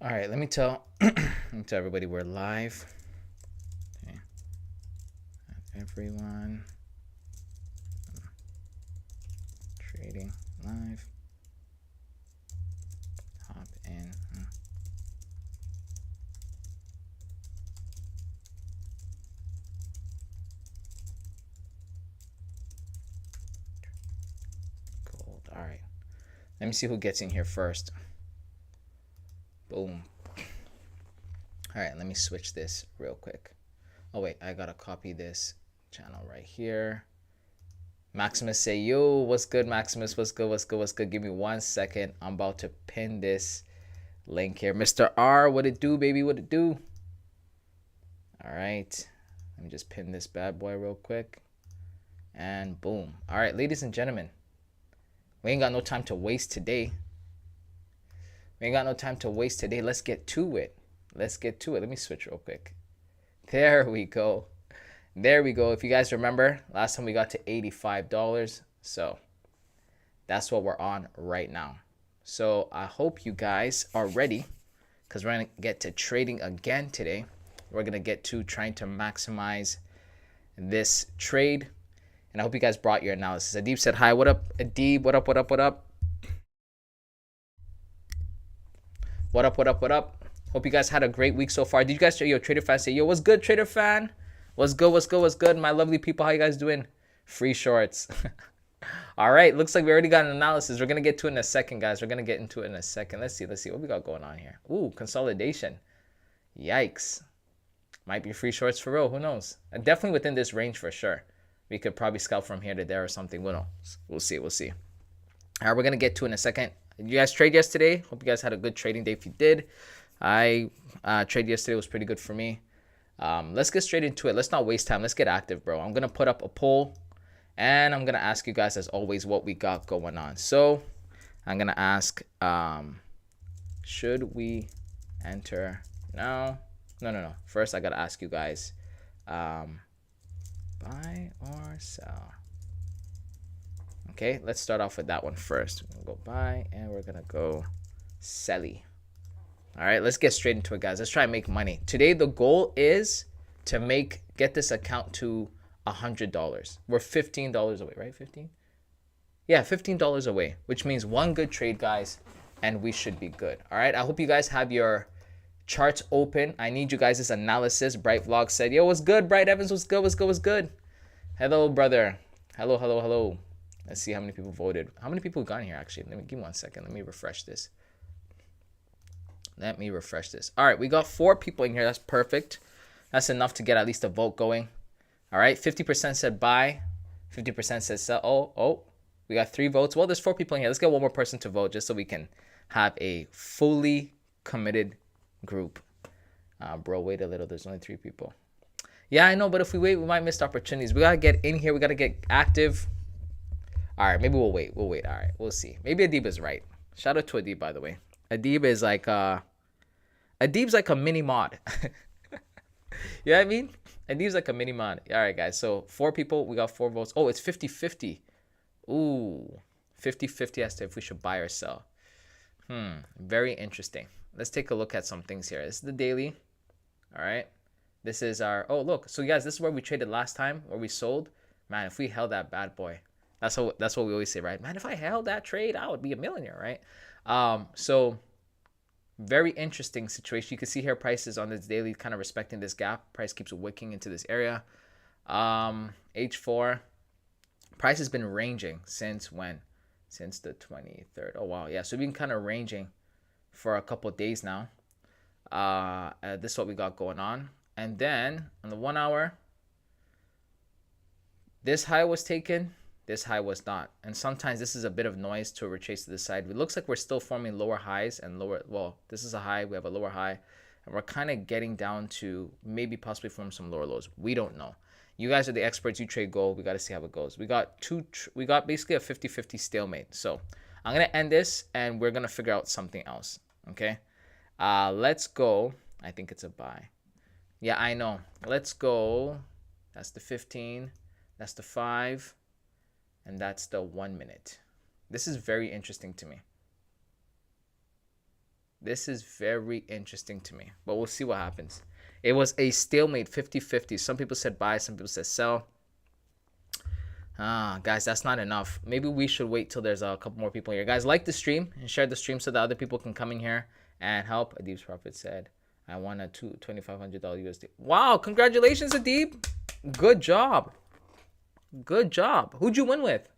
All right, let me tell let me tell everybody we're live. Okay. Everyone trading live. Hop in. Gold. All right. Let me see who gets in here first. Boom. All right, let me switch this real quick. Oh wait, I gotta copy this channel right here. Maximus say, yo, what's good, Maximus? What's good? What's good? What's good? Give me 1 second. I'm about to pin this link here. Mr. R, what it do, baby? What it do? All right. Let me just pin this bad boy real quick. And boom. All right, ladies and gentlemen. We ain't got no time to waste today. Let's get to it. Let me switch real quick. There we go. If you guys remember, last time we got to $85. So that's what we're on right now. So I hope you guys are ready, because we're going to get to trading again today. We're going to get to trying to maximize this trade. And I hope you guys brought your analysis. Adib said hi. What up, Adib? What up, what up, what up? What up, what up, what up? Hope you guys had a great week so far. Did you guys, yo, Trader Fan say, yo, what's good, Trader Fan? What's good, what's good, what's good? My lovely people, how you guys doing? Free shorts. All right, looks like we already got an analysis. We're going to get to it in a second, guys. We're going to get into it in a second. Let's see what we got going on here. Ooh, consolidation. Yikes. Might be free shorts for real. Who knows? Definitely within this range for sure. We could probably scalp from here to there or something. We'll see. All right, we're going to get to it in a second. Did you guys trade yesterday? Hope you guys had a good trading day. If you did, I traded yesterday. It was pretty good for me. Let's get straight into it. Let's not waste time. Let's get active, bro. I'm going to put up a poll, and I'm going to ask you guys, as always, what we got going on. So I'm going to ask, should we enter now? No. First, I got to ask you guys, buy or sell? Okay, let's start off with that one first. We're going to go buy, and we're going to go selly. All right, let's get straight into it, guys. Let's try and make money. Today, the goal is to get this account to $100. We're $15 away, right? 15? Yeah, $15 away, which means one good trade, guys, and we should be good. All right, I hope you guys have your charts open. I need you guys' analysis. Bright Vlog said, yo, what's good? Bright Evans, what's good? Hello, brother. Hello. Let's see how many people voted. How many people got in here, actually? Give me 1 second. Let me refresh this. All right, we got 4 people in here. That's perfect. That's enough to get at least a vote going. All right, 50% said buy. 50% said sell. Oh, we got 3 votes. Well, there's 4 people in here. Let's get one more person to vote just so we can have a fully committed group. Bro, wait a little. There's only 3 people. Yeah, I know, but if we wait, we might miss opportunities. We got to get in here. We got to get active. All right, maybe we'll wait. All right, we'll see. Maybe Adib is right. Shout out to Adib, by the way. Adib is like Adib's like a mini mod. You know what I mean? Adib's like a mini mod. All right, guys. So 4 people. We got 4 votes. Oh, it's 50-50. Ooh. 50-50 as to if we should buy or sell. Very interesting. Let's take a look at some things here. This is the daily. All right. This is our... Oh, look. So, guys, this is where we traded last time, where we sold. Man, if we held that bad boy. That's what we always say, right? Man, if I held that trade, I would be a millionaire, right? So very interesting situation. You can see here prices on this daily kind of respecting this gap. Price keeps wicking into this area. H4 price has been ranging since when? Since the 23rd. Oh wow, yeah. So we've been kind of ranging for a couple of days now. This is what we got going on. And then on the 1 hour, this high was taken. This high was not. And sometimes this is a bit of noise to retrace to the side. It looks like we're still forming lower highs and lower. Well, this is a high. We have a lower high. And we're kind of getting down to maybe possibly form some lower lows. We don't know. You guys are the experts. You trade gold. We got to see how it goes. We got basically a 50-50 stalemate. So I'm going to end this and we're going to figure out something else. Okay. Let's go. I think it's a buy. Yeah, I know. Let's go. That's the 15. That's the 5. And that's the 1 minute. This is very interesting to me. This is very interesting to me, but we'll see what happens. It was a stalemate 50-50. Some people said buy, some people said sell. Guys, that's not enough. Maybe we should wait till there's a couple more people here. Guys, like the stream and share the stream so that other people can come in here and help. Adib's Prophet said, I won a $2,500 USD. Wow, congratulations, Adib. Good job. Good job. Who'd you win with?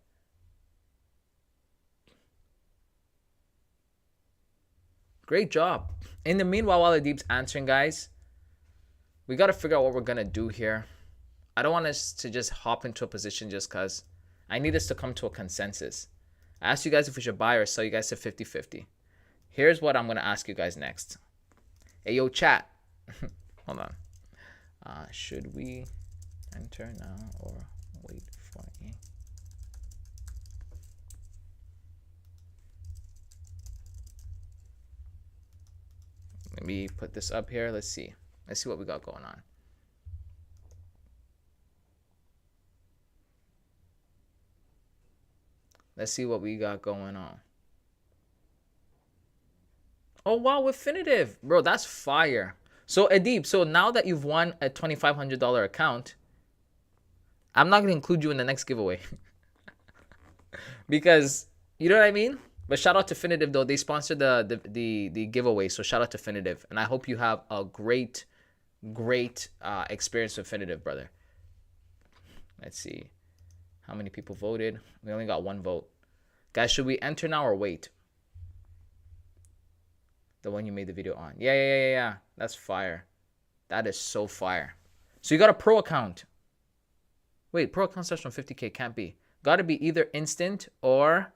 Great job. In the meanwhile, while Adib's answering, guys, we got to figure out what we're going to do here. I don't want us to just hop into a position just because. I need us to come to a consensus. I asked you guys if we should buy or sell. You guys said 50-50. Here's what I'm going to ask you guys next. Hey, yo, chat. Hold on. Should we enter now or wait for a... Let me put this up here. Let's see. Let's see what we got going on. Let's see what we got going on. Oh, wow, Infinitive. Bro, that's fire. So, Adib, so now that you've won a $2,500 account, I'm not going to include you in the next giveaway. Because, you know what I mean? But shout out to Infinitive, though. They sponsored the giveaway, so shout out to Infinitive. And I hope you have a great experience with Infinitive, brother. Let's see. How many people voted? We only got one vote. Guys, should we enter now or wait? The one you made the video on. Yeah. That's fire. That is so fire. So you got a pro account. Wait, pro account starts from 50K. Can't be. Got to be either instant or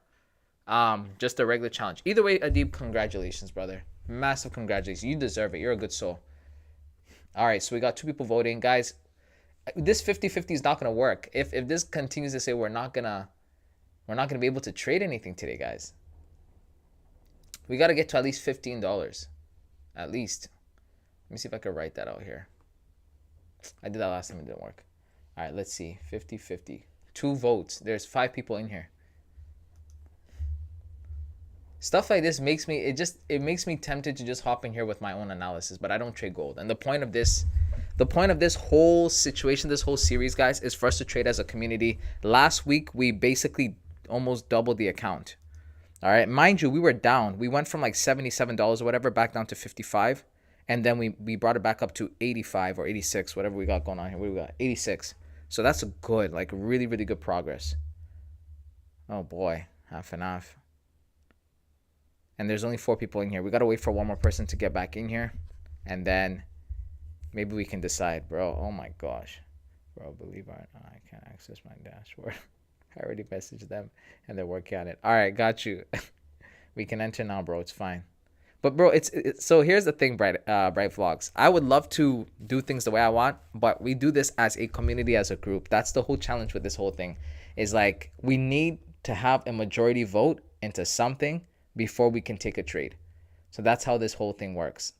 just a regular challenge. Either way, Adib, congratulations, brother. Massive congratulations. You deserve it. You're a good soul. All right, so we got 2 people voting. Guys, this 50-50 is not going to work. If this continues to say we're not going to be able to trade anything today, guys. We got to get to at least $15. At least. Let me see if I can write that out here. I did that last time. It didn't work. All right, let's see. 50-50. 2 votes. There's 5 people in here. Stuff like this makes me, it makes me tempted to just hop in here with my own analysis, but I don't trade gold. And the point of this whole situation, this whole series, guys, is for us to trade as a community. Last week, we basically almost doubled the account. All right, mind you, we were down. We went from like $77 or whatever back down to 55, and then we brought it back up to 85 or 86, whatever we got going on here. What do we got? 86. So that's a good, like really, really good progress. Oh boy, half and half. And there's only 4 people in here. We got to wait for one more person to get back in here. And then maybe we can decide, bro. Oh my gosh. Bro, believe it, I can't access my dashboard. I already messaged them and they're working on it. All right, got you. We can enter now, bro. It's fine. But bro, it's so here's the thing, Bright Vlogs. I would love to do things the way I want, but we do this as a community, as a group. That's the whole challenge with this whole thing. Is like we need to have a majority vote into something before we can take a trade. So that's how this whole thing works.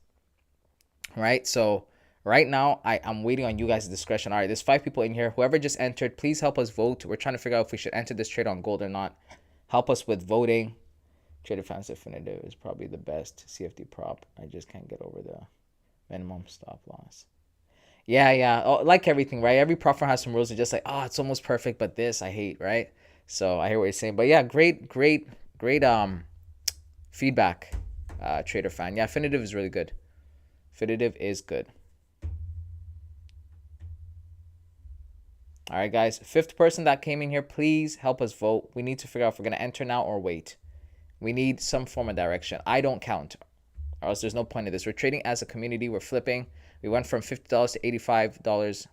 Right? So right now, I'm waiting on you guys' discretion. All right, there's 5 people in here. Whoever just entered, please help us vote. We're trying to figure out if we should enter this trade on gold or not. Help us with voting. Trader Fans Definitive is probably the best CFD prop. I just can't get over the minimum stop loss. Yeah. Oh, like everything, right? Every prop firm has some rules. It's just like, oh, it's almost perfect, but this I hate, right? So I hear what you're saying. But yeah, great feedback, Trader Fan. Yeah, Definitive is really good. Definitive is good. All right, guys. 5th person that came in here, please help us vote. We need to figure out if we're going to enter now or wait. We need some form of direction. I don't count, or else there's no point in this. We're trading as a community. We're flipping. We went from $50 to $85.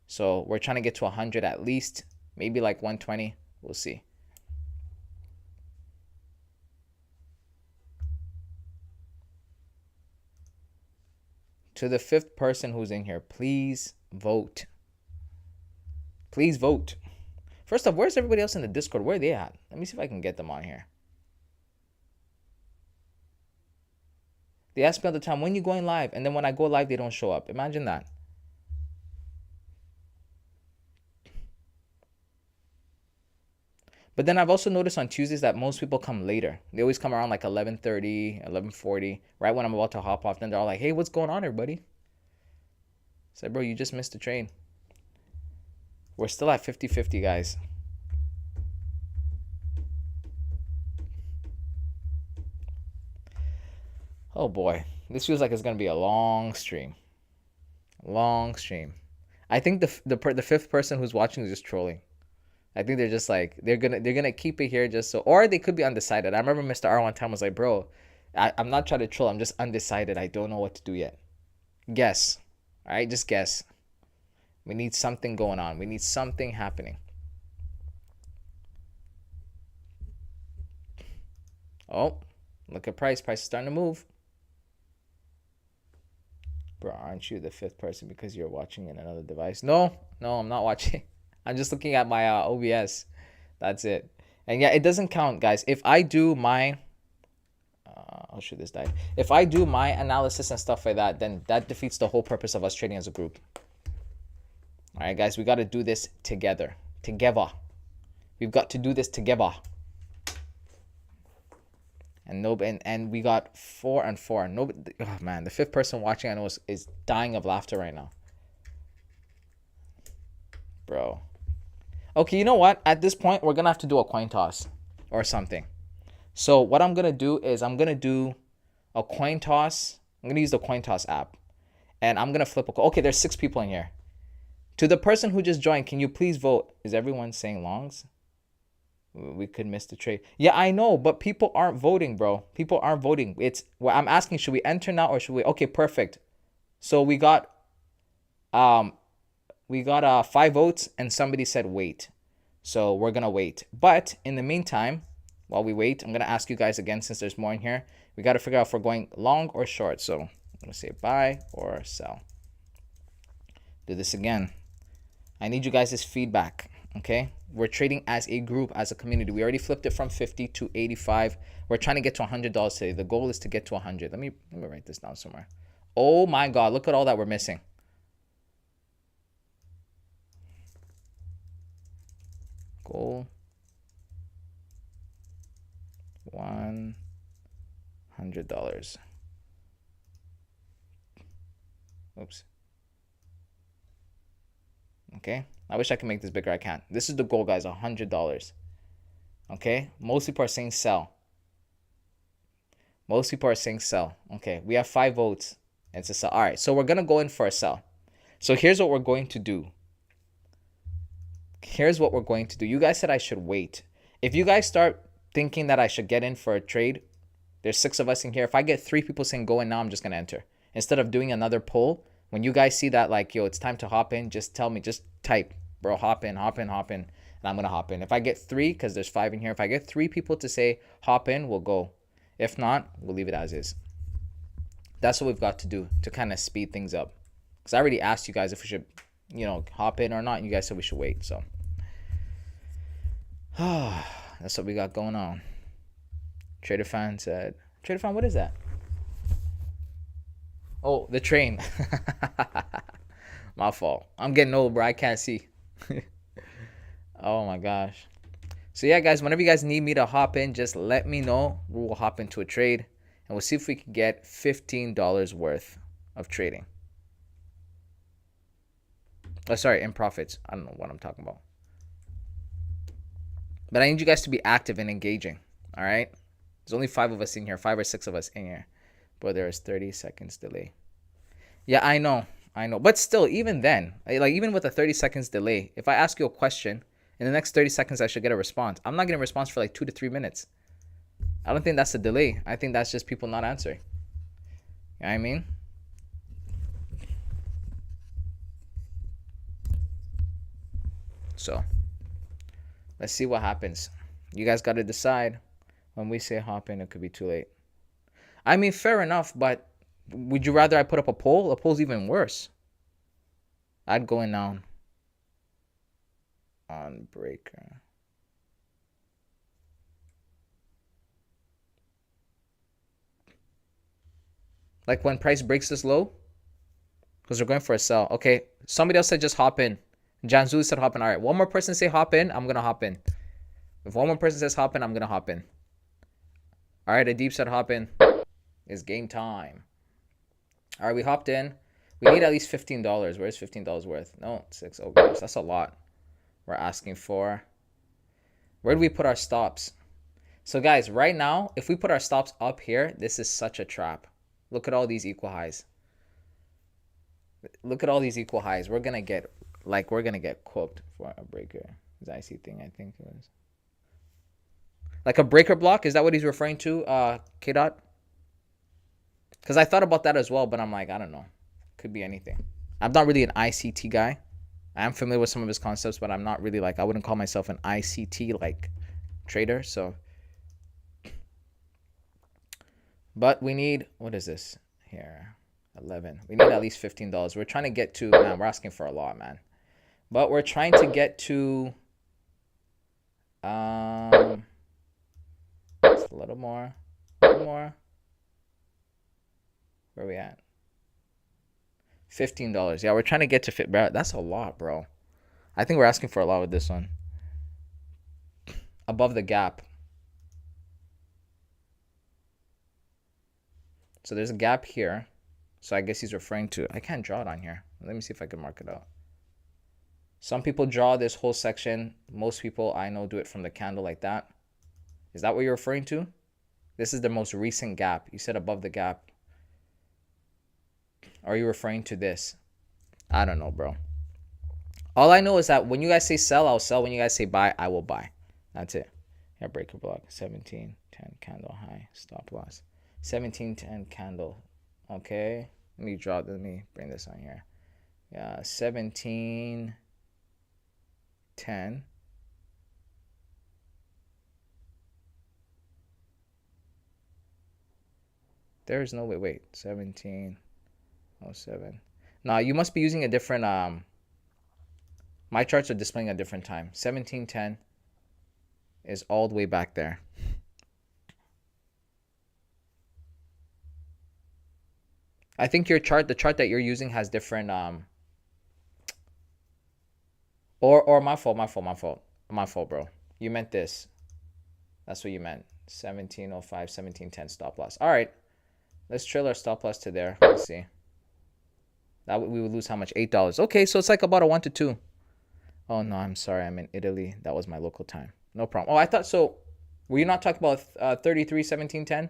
So we're trying to get to 100 at least. Maybe like 120. We'll see. To the 5th person who's in here, please vote. Please vote. First off, where's everybody else in the Discord? Where are they at? Let me see if I can get them on here. They ask me all the time, when you going live? And then when I go live, they don't show up. Imagine that. But then I've also noticed on Tuesdays that most people come later. They always come around like 11:30, 11:40, right when I'm about to hop off. Then they're all like, hey, what's going on, everybody? Say, bro, you just missed the train. We're still at 50-50, guys. Oh boy, this feels like it's gonna be a long stream. Long stream. I think the fifth person who's watching is just trolling. I think they're just like they're gonna keep it here just so, or they could be undecided. I remember Mr. R one time was like, bro, I'm not trying to troll. I'm just undecided. I don't know what to do yet. Guess. All right, just guess. We need something going on. We need something happening. Oh, look at price. Price is starting to move. Bro, aren't you the fifth person because you're watching in another device? No, I'm not watching. I'm just looking at my OBS. That's it. And yeah, it doesn't count, guys. If I do my, I'll shoot this die. If I do my analysis and stuff like that, then that defeats the whole purpose of us trading as a group. All right, guys, we got to do this together. Together. We've got to do this together. And we got 4 and 4. Nobody, oh man, the fifth person watching I know is dying of laughter right now. Bro. Okay, you know what? At this point, we're going to have to do a coin toss or something. So what I'm going to do is I'm going to do a coin toss. I'm going to use the coin toss app. And I'm going to flip a coin. Okay, there's 6 people in here. To the person who just joined, can you please vote? Is everyone saying longs? We could miss the trade. Yeah, I know, but people aren't voting, bro. People aren't voting. It's well, I'm asking, should we enter now or should we? Okay, perfect. So we got 5 votes and somebody said wait. So we're gonna wait. But in the meantime, while we wait, I'm gonna ask you guys again since there's more in here. We gotta figure out if we're going long or short. So I'm gonna say buy or sell. Do this again. I need you guys' feedback. Okay, we're trading as a group, as a community. We already flipped it from 50 to 85. We're trying to get to $100 today. The goal is to get to 100. Let me write this down somewhere. Oh my God, look at all that we're missing. Goal $100. Oops. Okay, I wish I could make this bigger. I can't. This is the goal, guys, $100. Okay, most people are saying sell. Most people are saying sell. Okay, we have 5 votes. It's a sell. All right, so we're going to go in for a sell. So here's what we're going to do. You guys said I should wait. If you guys start thinking that I should get in for a trade, there's 6 of us in here. If I get 3 people saying go in now, I'm just going to enter. Instead of doing another poll, when you guys see that, like, yo, it's time to hop in, just tell me, just type, bro, hop in, and I'm going to hop in. If I get 3, because there's 5 in here, if I get 3 people to say hop in, we'll go. If not, we'll leave it as is. That's what we've got to do to kind of speed things up. Because I already asked you guys if we should, hop in or not, and you guys said we should wait, so. That's what we got going on. Trader Fan said, Trader Fan, what is that? Oh, the train. My fault. I'm getting old, bro. I can't see. Oh my gosh. So yeah, guys, whenever you guys need me to hop in, just let me know. We'll hop into a trade and we'll see if we can get $15 worth of trading. Oh, sorry, in profits. I don't know what I'm talking about. But I need you guys to be active and engaging. All right. There's only 5 of us in here, 5 or 6 of us in here. Bro, there is 30 seconds delay. Yeah, I know. But still, even then, like even with a 30 seconds delay, if I ask you a question, in the next 30 seconds, I should get a response. I'm not getting a response for like 2 to 3 minutes. I don't think that's a delay. I think that's just people not answering. You know what I mean? So, let's see what happens. You guys got to decide. When we say hop in, it could be too late. I mean, fair enough, but would you rather I put up a poll? A poll's even worse. I'd go in now. On breaker. Like when price breaks this low? Because we're going for a sell. Okay, somebody else said just hop in. Janzuli said hop in. All right, one more person say hop in. I'm going to hop in. If one more person says hop in, I'm gonna hop in. All right, Adib said hop in. It's game time. All right, we hopped in. We need at least $15. Where's $15 worth? No, 6. Oh gosh, that's a lot. We're asking for. Where do we put our stops? So guys, right now, if we put our stops up here, this is such a trap. Look at all these equal highs. Look at all these equal highs. We're gonna get cooked for a breaker. Is IC thing? I think it was like a breaker block. Is that what he's referring to? K dot. Because I thought about that as well, but I'm like, I don't know. Could be anything. I'm not really an ICT guy. I am familiar with some of his concepts, but I'm not really like, I wouldn't call myself an ICT like trader. So, but we need, what is this here? 11. We need at least $15. We're trying to get to, man, we're asking for a lot, man. But we're trying to get to, just a little more, Where are we at? $15. Yeah, we're trying to get to fit. That's a lot, bro. I think we're asking for a lot with this one. Above the gap. So there's a gap here. So I guess he's referring to, I can't draw it on here. Let me see if I can mark it out. Some people draw this whole section. Most people I know do it from the candle like that. Is that what you're referring to? This is the most recent gap. You said above the gap. Are you referring to this? I don't know, bro. All I know is that when you guys say sell, I'll sell. When you guys say buy, I will buy. That's it. Yeah, breaker block. 17, 10 candle high. Stop loss. 17, 10 candle. Okay. Let me bring this on here. Yeah, 17, 10. There is no way. Wait. 17:07. Now you must be using a different my charts are displaying a different time. 17:10 is all the way back there. I think your chart, the chart that you're using has different or my fault, bro. You meant this. That's what you meant. 17:05, 17:10 stop loss. All right. Let's trail our stop loss to there. Let's see. That we would lose how much? $8. Okay, so it's like about a 1 to 2. Oh no, I'm sorry. I'm in Italy. That was my local time. No problem. Oh, I thought so. Were you not talking about 33, 17, 10?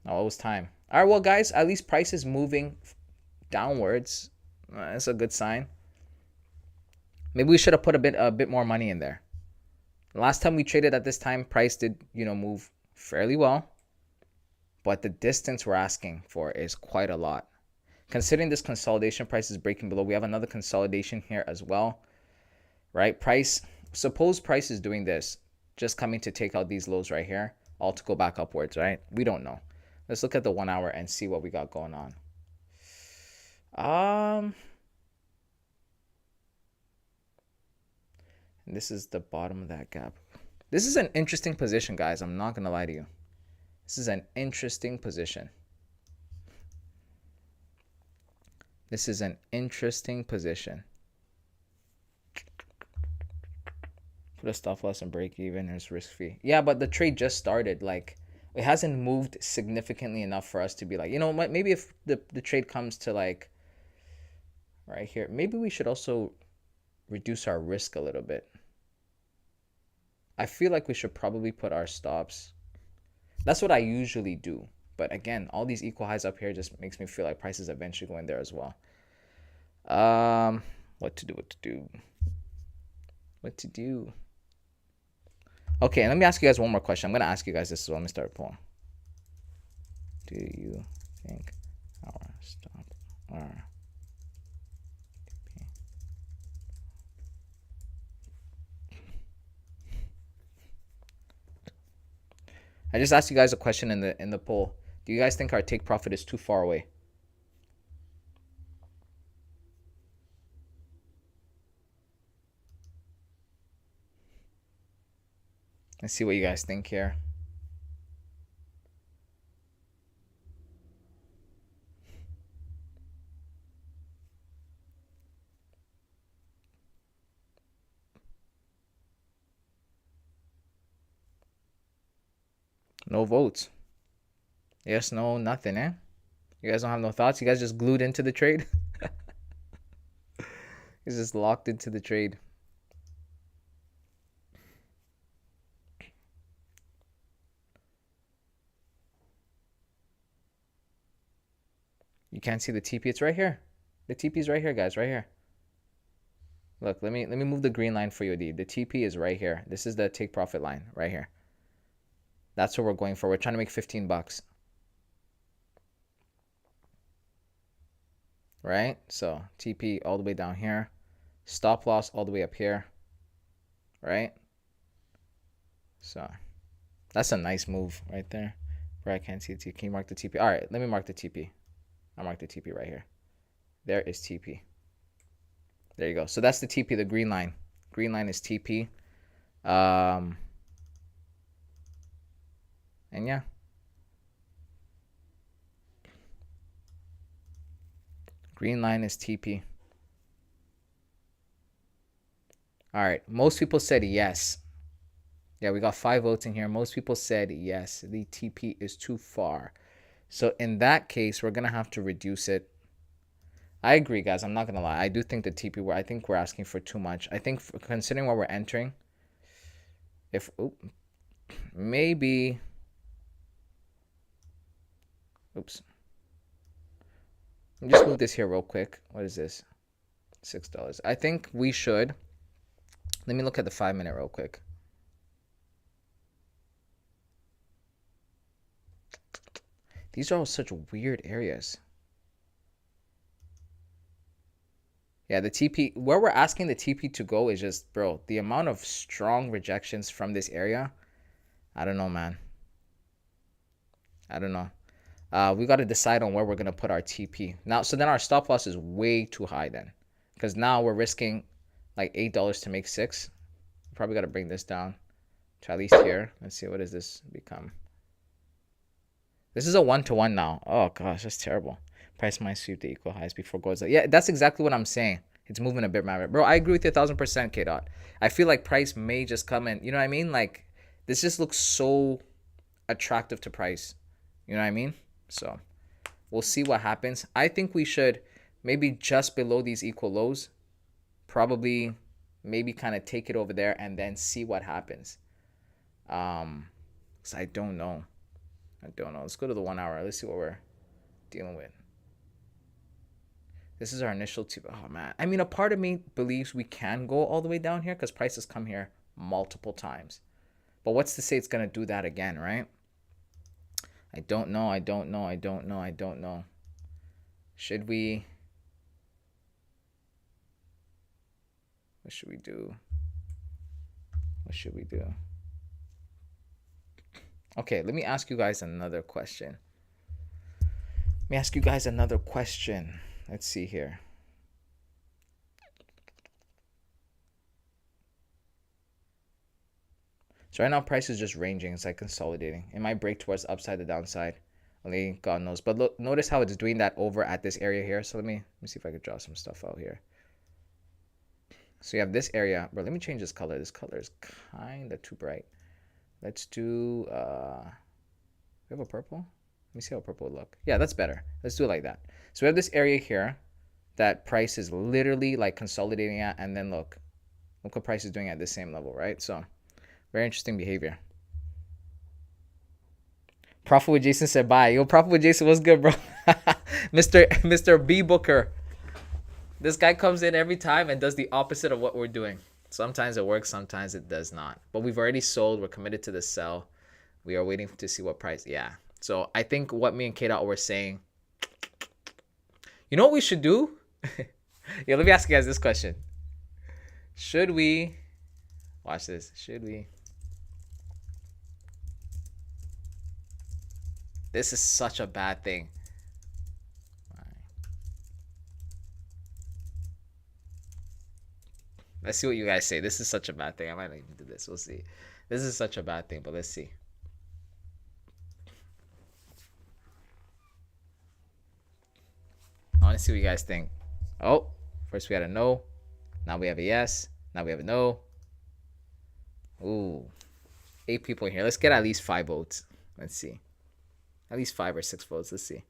Oh, it was time. All right, well, guys, at least price is moving downwards. That's a good sign. Maybe we should have put a bit more money in there. Last time we traded at this time, price did, move fairly well. But the distance we're asking for is quite a lot. Considering this consolidation price is breaking below, we have another consolidation here as well, right? Suppose price is doing this, just coming to take out these lows right here, all to go back upwards, right? We don't know. Let's look at the 1 hour and see what we got going on. And this is the bottom of that gap. This is an interesting position, guys. I'm not going to lie to you. This is an interesting position. This is an interesting position. Put a stop loss and break even. There's risk free. Yeah, but the trade just started. Like, it hasn't moved significantly enough for us to be like, maybe if the trade comes to like right here, maybe we should also reduce our risk a little bit. I feel like we should probably put our stops. That's what I usually do. But again, all these equal highs up here just makes me feel like prices eventually go in there as well. What to do. Okay, let me ask you guys one more question. I'm going to ask you guys this, so let me start pulling. Do you think our stop are I just asked you guys a question in the poll. Do you guys think our take profit is too far away? Let's see what you guys think here. No votes. Yes, no, nothing, eh? You guys don't have no thoughts? You guys just glued into the trade? He's just locked into the trade. You can't see the TP. It's right here. The TP is right here, guys. Right here. Look, let me move the green line for you, D. The TP is right here. This is the take profit line right here. That's what we're going for. We're trying to make 15 bucks. Right? So TP all the way down here. Stop loss all the way up here. Right? So that's a nice move right there. Where I can't see the TP. Can you mark the TP? All right, let me mark the TP. I'll mark the TP right here. There is TP. There you go. So that's the TP, the green line. Green line is TP. And yeah. Green line is TP. All right. Most people said yes. Yeah, we got 5 votes in here. Most people said yes. The TP is too far. So in that case, we're going to have to reduce it. I agree, guys. I'm not going to lie. I do think the TP, I think we're asking for too much. I think considering what we're entering, if maybe, oops. Let me just move this here real quick. What is this? $6. I think we should. Let me look at the 5-minute real quick. These are all such weird areas. Yeah, the TP, where we're asking the TP to go is just, bro, the amount of strong rejections from this area. I don't know, man. I don't know. We got to decide on where we're going to put our TP. Now, so then our stop loss is way too high then. Because now we're risking like $8 to make 6. Probably got to bring this down to at least here. Let's see, what does this become? This is a 1-to-1 now. Oh, gosh, that's terrible. Price might sweep the equal highs before goes up. Yeah, that's exactly what I'm saying. It's moving a bit, man. Bro, I agree with you 1,000%, K-Dot. I feel like price may just come in. You know what I mean? Like, this just looks so attractive to price. You know what I mean? So, we'll see what happens. I think we should maybe just below these equal lows. Probably maybe kind of take it over there and then see what happens. Because I don't know. Let's go to the 1 hour. Let's see what we're dealing with. This is our initial oh man. I mean, a part of me believes we can go all the way down here because prices come here multiple times. But what's to say it's going to do that again, right? I don't know. Should we? What should we do? Okay, let me ask you guys another question. Let's see here. So right now price is just ranging. It's like consolidating. It might break towards the upside, the downside. Only God knows. But look, notice how it's doing that over at this area here. So let me see if I could draw some stuff out here. So you have this area. Bro, let me change this color. This color is kind of too bright. Let's do, we have a purple? Let me see how purple would look. Yeah, that's better. Let's do it like that. So we have this area here that price is literally like consolidating at, and then look what price is doing at the same level, right? So very interesting behavior. Profit with Jason said bye. Yo, Profit with Jason, what's good, bro? Mr. B Booker. This guy comes in every time and does the opposite of what we're doing. Sometimes it works, sometimes it does not. But we've already sold. We're committed to the sell. We are waiting to see what price. Yeah. So I think what me and K-Dot were saying, you know what we should do? Yeah, let me ask you guys this question. Should we, watch this, should we? This is such a bad thing. Let's see what you guys say. This is such a bad thing. I might not even do this. We'll see. This is such a bad thing, but let's see. I want to see what you guys think. Oh, first we had a no. Now we have a yes. Now we have a no. Ooh. 8 people in here. Let's get at least 5 votes. Let's see. At least 5 or 6 votes. Let's see.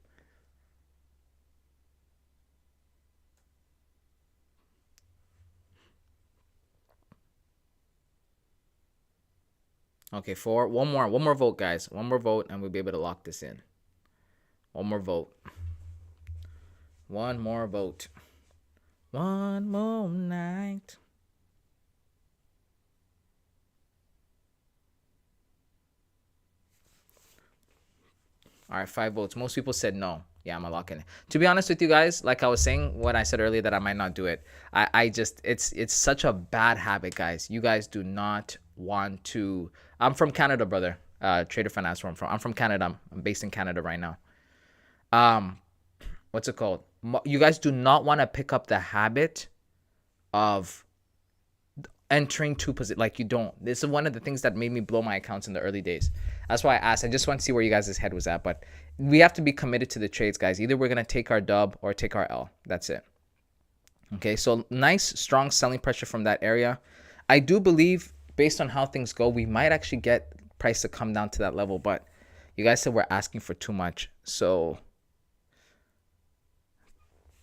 Okay, 4. One more vote, guys. One more vote, and we'll be able to lock this in. One more vote. One more vote. One more night. All right, 5 votes. Most people said no. Yeah, I'm gonna lock in. To be honest with you guys, like I was saying when I said earlier that I might not do it, I just it's such a bad habit, guys. You guys do not want to. I'm from Canada, brother. Trader Finance, where I'm from. I'm from Canada. I'm based in Canada right now. What's it called? You guys do not want to pick up the habit of entering two positions. Like, you don't. This is one of the things that made me blow my accounts in the early days. That's why I asked. I just want to see where you guys' head was at. But we have to be committed to the trades, guys. Either we're going to take our dub or take our L. That's it. Okay, so nice, strong selling pressure from that area. I do believe, based on how things go, we might actually get price to come down to that level. But you guys said we're asking for too much. So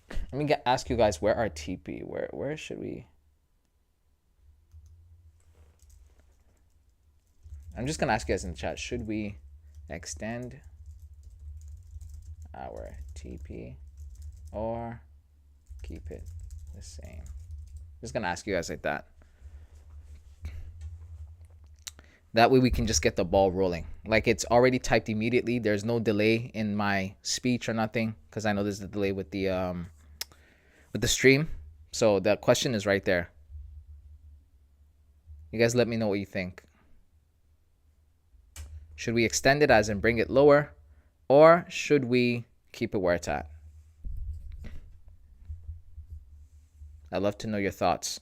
let me ask you guys, where are TP? Where should we? I'm just going to ask you guys in the chat, should we extend our TP or keep it the same? Just going to ask you guys like that. That way we can just get the ball rolling. Like, it's already typed immediately. There's no delay in my speech or nothing, because I know there's a delay with the stream. So the question is right there. You guys let me know what you think. Should we extend it as in bring it lower, or should we keep it where it's at? I'd love to know your thoughts.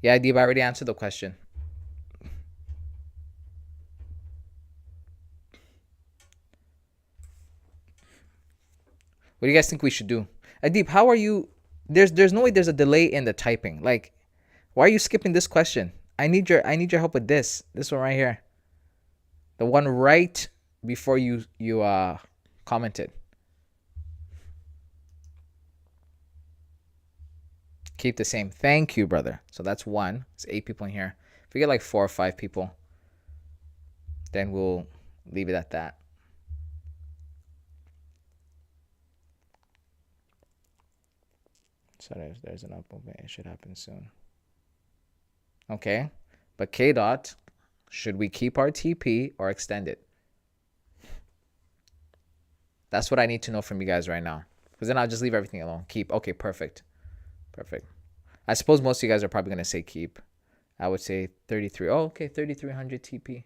Yeah, Deeb, I already answered the question. What do you guys think we should do? Adib, how are you? There's no way there's a delay in the typing. Like, why are you skipping this question? I need your help with this. This one right here. The one right before you commented. Keep the same. Thank you, brother. So that's 1. It's 8 people in here. If we get like 4 or 5 people, then we'll leave it at that. So there's an up movement. It should happen soon. Okay. But K dot, should we keep our TP or extend it? That's what I need to know from you guys right now. Because then I'll just leave everything alone. Keep. Okay, perfect. Perfect. I suppose most of you guys are probably going to say keep. I would say 33. Oh, okay. 3,300 TP.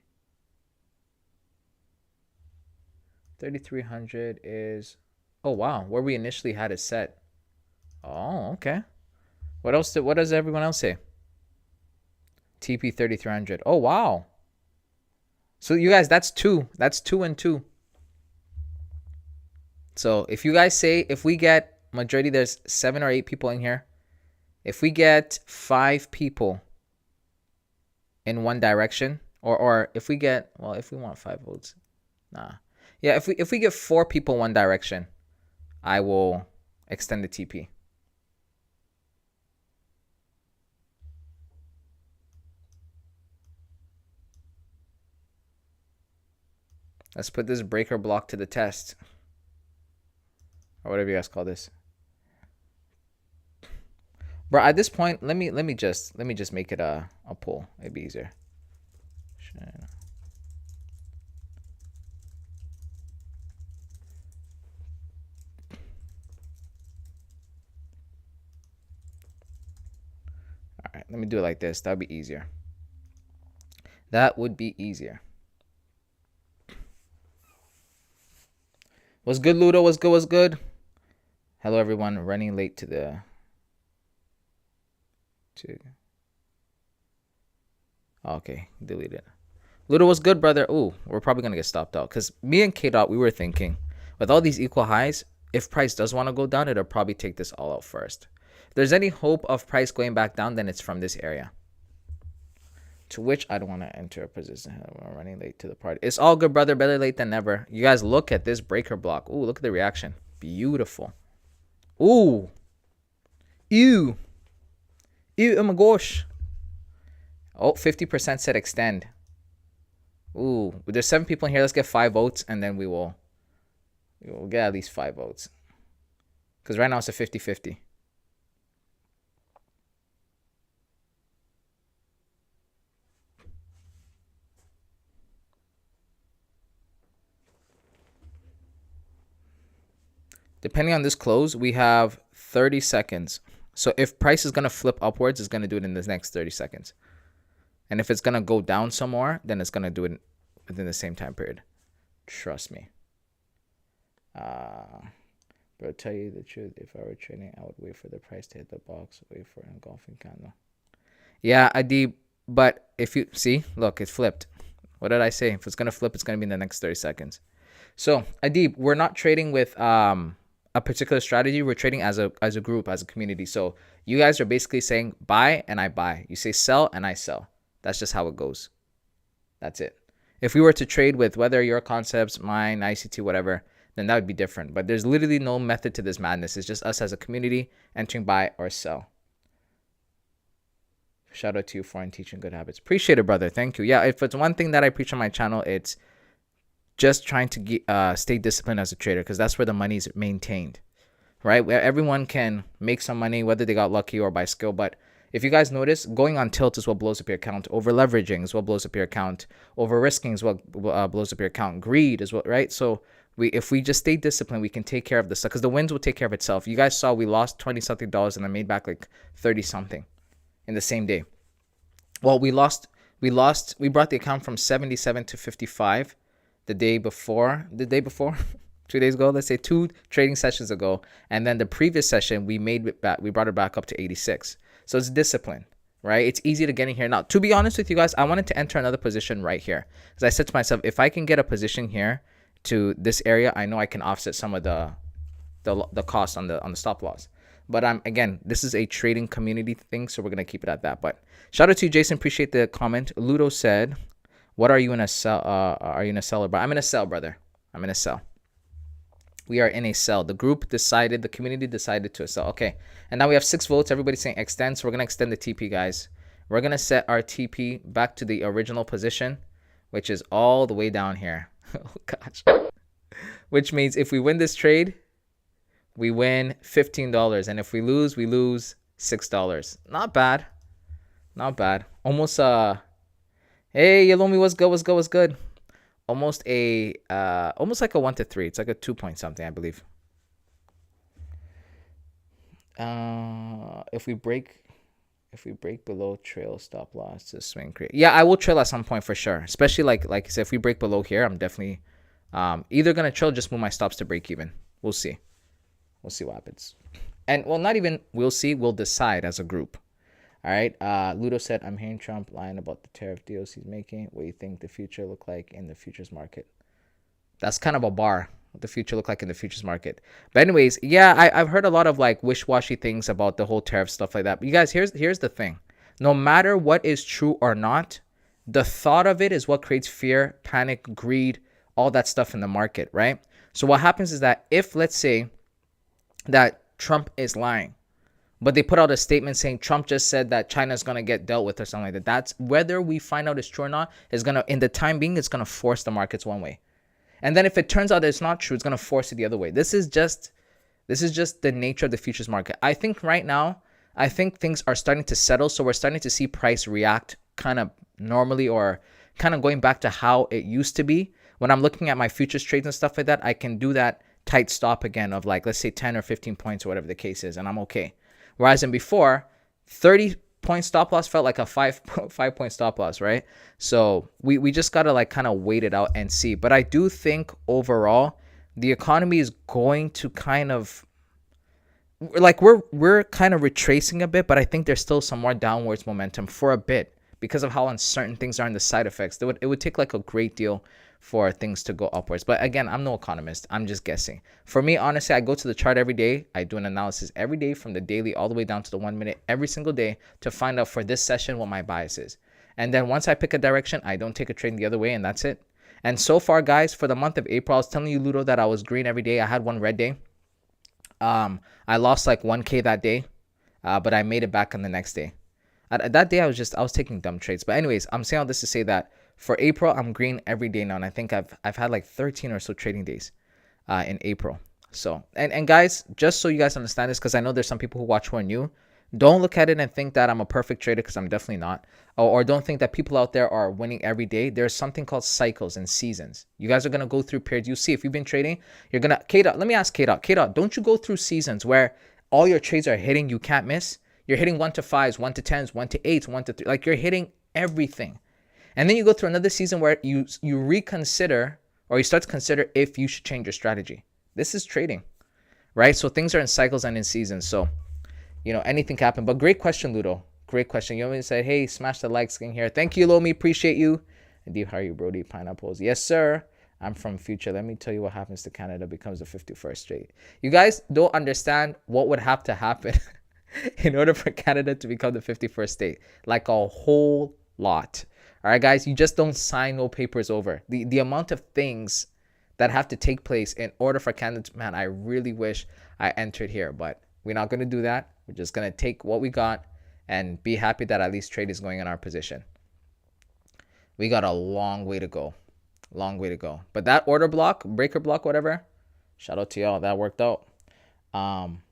3,300 is... Oh, wow. Where we initially had it set. Oh, okay. What else? What does everyone else say? TP 3,300. Oh, wow. So you guys, that's 2. That's 2 and 2. So if you guys say, if we get majority, there's 7 or 8 people in here. If we get 5 people in one direction, or if we get, well, if we want 5 votes, nah. Yeah, if we get 4 people one direction, I will extend the TP. Let's put this breaker block to the test, or whatever you guys call this. Bro, at this point, let me just make it a poll. It'd be easier. All right, let me do it like this. That would be easier. That would be easier. What's good, Ludo? What's good? What's good? Hello, everyone. Running late to the... Okay, delete it. Ludo, what's good, brother? Ooh, we're probably going to get stopped out. Because me and K-Dot, we were thinking, with all these equal highs, if price does want to go down, it'll probably take this all out first. If there's any hope of price going back down, then it's from this area. To which I don't want to enter a position. I'm running late to the party. It's all good, brother. Better late than never. You guys look at this breaker block. Ooh, look at the reaction. Beautiful. Ooh. Ew. Ew, oh my gosh. Oh, 50% said extend. Ooh, there's 7 people in here. Let's get 5 votes, and then we'll get at least 5 votes. Because right now it's a 50-50. Depending on this close, we have 30 seconds. So if price is going to flip upwards, it's going to do it in the next 30 seconds. And if it's going to go down some more, then it's going to do it within the same time period. Trust me. Bro, tell you the truth. If I were trading, I would wait for the price to hit the box. Wait for an engulfing candle. Yeah, Adib. But if you see, look, it flipped. What did I say? If it's going to flip, it's going to be in the next 30 seconds. So, Adib, we're not trading with a particular strategy. We're trading as a group, as a community. So you guys are basically saying buy and I buy. You say sell and I sell. That's just how it goes. That's it. If we were to trade with whether your concepts, mine, ICT, whatever, then that would be different. But there's literally no method to this madness. It's just us as a community entering buy or sell. Shout out to you for teaching good habits. Appreciate it, brother. Thank you. Yeah, if it's one thing that I preach on my channel, it's just trying to stay disciplined as a trader, because that's where the money is maintained, right? Where everyone can make some money, whether they got lucky or by skill. But if you guys notice, going on tilt is what blows up your account. Over leveraging is what blows up your account. Over risking is what blows up your account. Greed is what, right? So if we just stay disciplined, we can take care of this stuff, because the wins will take care of itself. You guys saw we lost $20-something and I made back like 30-something in the same day. Well, we brought the account from 77 to 55 the day before 2 days ago, let's say 2 trading sessions ago. And then the previous session, we brought it back up to 86. So it's discipline, right? It's easy to get in here. Now, to be honest with you guys, I wanted to enter another position right here, because I said to myself, if I can get a position here to this area, I know I can offset some of the cost on the stop loss. But again, this is a trading community thing, so we're gonna keep it at that. But shout out to you, Jason. Appreciate the comment. Ludo said, "What are you in a sell? Are you in a seller?" But I'm in a sell, brother. I'm in a sell. We are in a sell. The group decided, the community decided to sell. Okay, and now we have 6 votes. Everybody's saying extend, so we're gonna extend the TP, guys. We're gonna set our TP back to the original position, which is all the way down here. Oh gosh. Which means if we win this trade, we win $15, and if we lose $6. Not bad. Not bad. Almost hey, Yalomi, what's good? Almost like a 1 to 3. It's like a 2 point something, I believe. If we break below trail stop loss to swing create. Yeah, I will trail at some point for sure. Especially like I said, if we break below here, I'm definitely either gonna trail, just move my stops to break even. We'll see. We'll see what happens. And well, not even we'll see, we'll decide as a group. All right. Ludo said, I'm hearing Trump lying about the tariff deals he's making. What do you think the future look like in the futures market? That's kind of a bar. What the future look like in the futures market. But anyways, yeah, I've heard a lot of like wish-washy things about the whole tariff stuff like that. But you guys, here's the thing. No matter what is true or not, the thought of it is what creates fear, panic, greed, all that stuff in the market, right? So what happens is that if, let's say, that Trump is lying, but they put out a statement saying Trump just said that China's going to get dealt with or something like that. That's whether we find out it's true or not, is going to, in the time being, it's going to force the markets one way. And then if it turns out that it's not true, it's going to force it the other way. This is just the nature of the futures market. I think right now, things are starting to settle. So we're starting to see price react kind of normally, or kind of going back to how it used to be. When I'm looking at my futures trades and stuff like that, I can do that tight stop again of like, let's say 10 or 15 points or whatever the case is, and I'm okay. Whereas in before, 30-point stop loss felt like a 5-point stop loss, right? So we just got to like kind of wait it out and see. But I do think overall, the economy is going to kind of, like we're kind of retracing a bit, but I think there's still some more downwards momentum for a bit because of how uncertain things are and the side effects. It would take like a great deal for things to go upwards. But again, I'm no economist. I'm just guessing. For me, honestly, I go to the chart every day. I do an analysis every day from the daily all the way down to the 1 minute every single day to find out for this session what my bias is. And then once I pick a direction, I don't take a trade the other way, and that's it. And so far, guys, for the month of April, I was telling you, Ludo, that I was green every day. I had one red day. I lost like 1K that day, but I made it back on the next day. That day, I was taking dumb trades. But anyways, I'm saying all this to say that for April, I'm green every day now, and I think I've had like 13 or so trading days in April. So and guys, just so you guys understand this, because I know there's some people who watch who are new. Don't look at it and think that I'm a perfect trader, because I'm definitely not. Or don't think that people out there are winning every day. There's something called cycles and seasons. You guys are going to go through periods. You see, if you've been trading, you're going to... K-Dot, let me ask K-Dot. K-Dot, don't you go through seasons where all your trades are hitting, you can't miss? You're hitting 1 to 5s, 1 to 10s, 1 to 8s, 1 to 3. Like, you're hitting everything. And then you go through another season where you reconsider, or you start to consider if you should change your strategy. This is trading, right? So things are in cycles and in seasons. So, you know, anything can happen. But great question, Ludo. Great question. You always say, hey, smash the like skin here. Thank you, Lomi. Appreciate you. Indeed, how are you, Brody? Pineapples. Yes, sir. I'm from future. Let me tell you what happens to Canada becomes the 51st straight. You guys don't understand what would have to happen in order for Canada to become the 51st state. Like a whole lot. All right, guys, you just don't sign no papers over. The amount of things that have to take place in order for Canada to, man, I really wish I entered here, but we're not going to do that. We're just going to take what we got and be happy that at least trade is going in our position. We got a long way to go. Long way to go. But that order block, breaker block, whatever, shout out to y'all. That worked out. I'm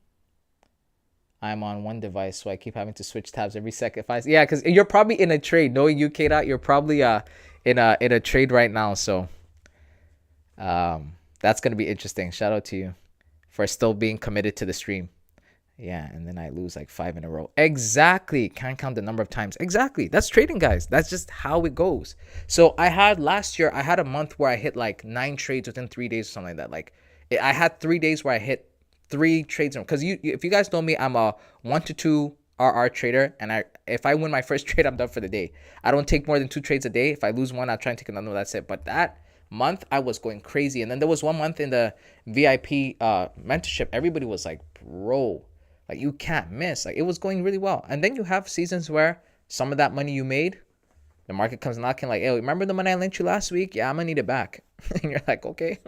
on one device, so I keep having to switch tabs every second. Yeah, because you're probably in a trade. Knowing you, K-Dot, you're probably in a trade right now. So that's going to be interesting. Shout out to you for still being committed to the stream. Yeah, and then I lose like 5 in a row. Exactly. Can't count the number of times. Exactly. That's trading, guys. That's just how it goes. So last year, I had a month where I hit like 9 trades within 3 days or something like that. Like I had 3 days where I hit 3 trades. Because if you guys know me, I'm a 1 to 2 RR trader. And if I win my first trade, I'm done for the day. I don't take more than 2 trades a day. If I lose one, I'll try and take another one. That's it. But that month, I was going crazy. And then there was one month in the VIP mentorship. Everybody was like, bro, like, you can't miss. Like, it was going really well. And then you have seasons where some of that money you made, the market comes knocking like, hey, remember the money I lent you last week? Yeah, I'm going to need it back. And you're like, okay,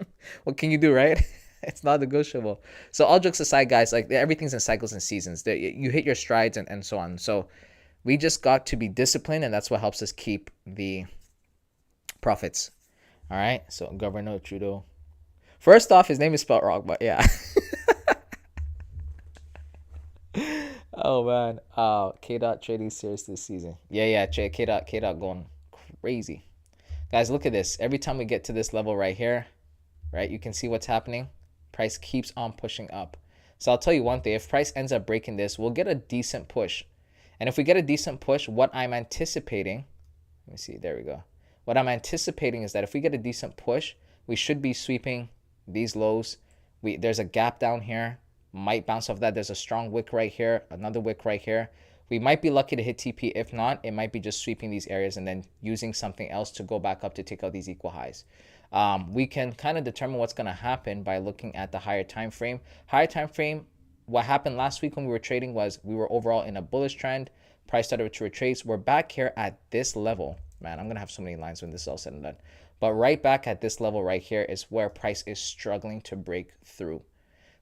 what can you do, right? It's not negotiable. So all jokes aside, guys, like everything's in cycles and seasons. You hit your strides and so on. So we just got to be disciplined, and that's what helps us keep the profits. All right? So Governor Trudeau. First off, his name is spelled wrong, but yeah. Oh man, K-Dot trading serious this season. Yeah, K-Dot going crazy. Guys, look at this. Every time we get to this level right here, right, you can see what's happening. Price keeps on pushing up. So I'll tell you one thing. If price ends up breaking this, we'll get a decent push. And if we get a decent push, what I'm anticipating, let me see, there we go. What I'm anticipating is that if we get a decent push, we should be sweeping these lows. There's a gap down here. Might bounce off that. There's a strong wick right here, another wick right here. We might be lucky to hit TP. If not, it might be just sweeping these areas and then using something else to go back up to take out these equal highs. We can kind of determine what's going to happen by looking at the higher time frame. Higher time frame, what happened last week when we were trading was we were overall in a bullish trend. Price started to retrace. We're back here at this level. Man, I'm going to have so many lines when this is all said and done. But right back at this level right here is where price is struggling to break through.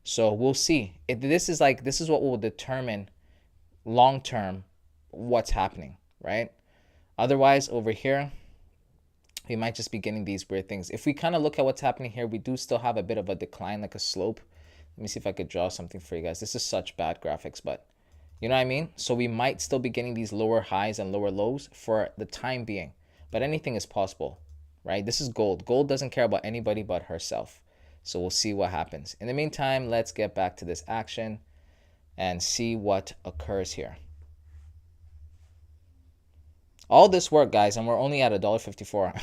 So we'll see. This is what will determine long term what's happening, right? Otherwise, over here, we might just be getting these weird things. If we kind of look at what's happening here, we do still have a bit of a decline, like a slope. Let me see if I could draw something for you guys. This is such bad graphics, but you know what I mean? So we might still be getting these lower highs and lower lows for the time being, but anything is possible, right? This is gold. Gold doesn't care about anybody but herself. So we'll see what happens. In the meantime, let's get back to this action and see what occurs here. All this work, guys, and we're only at $1.54.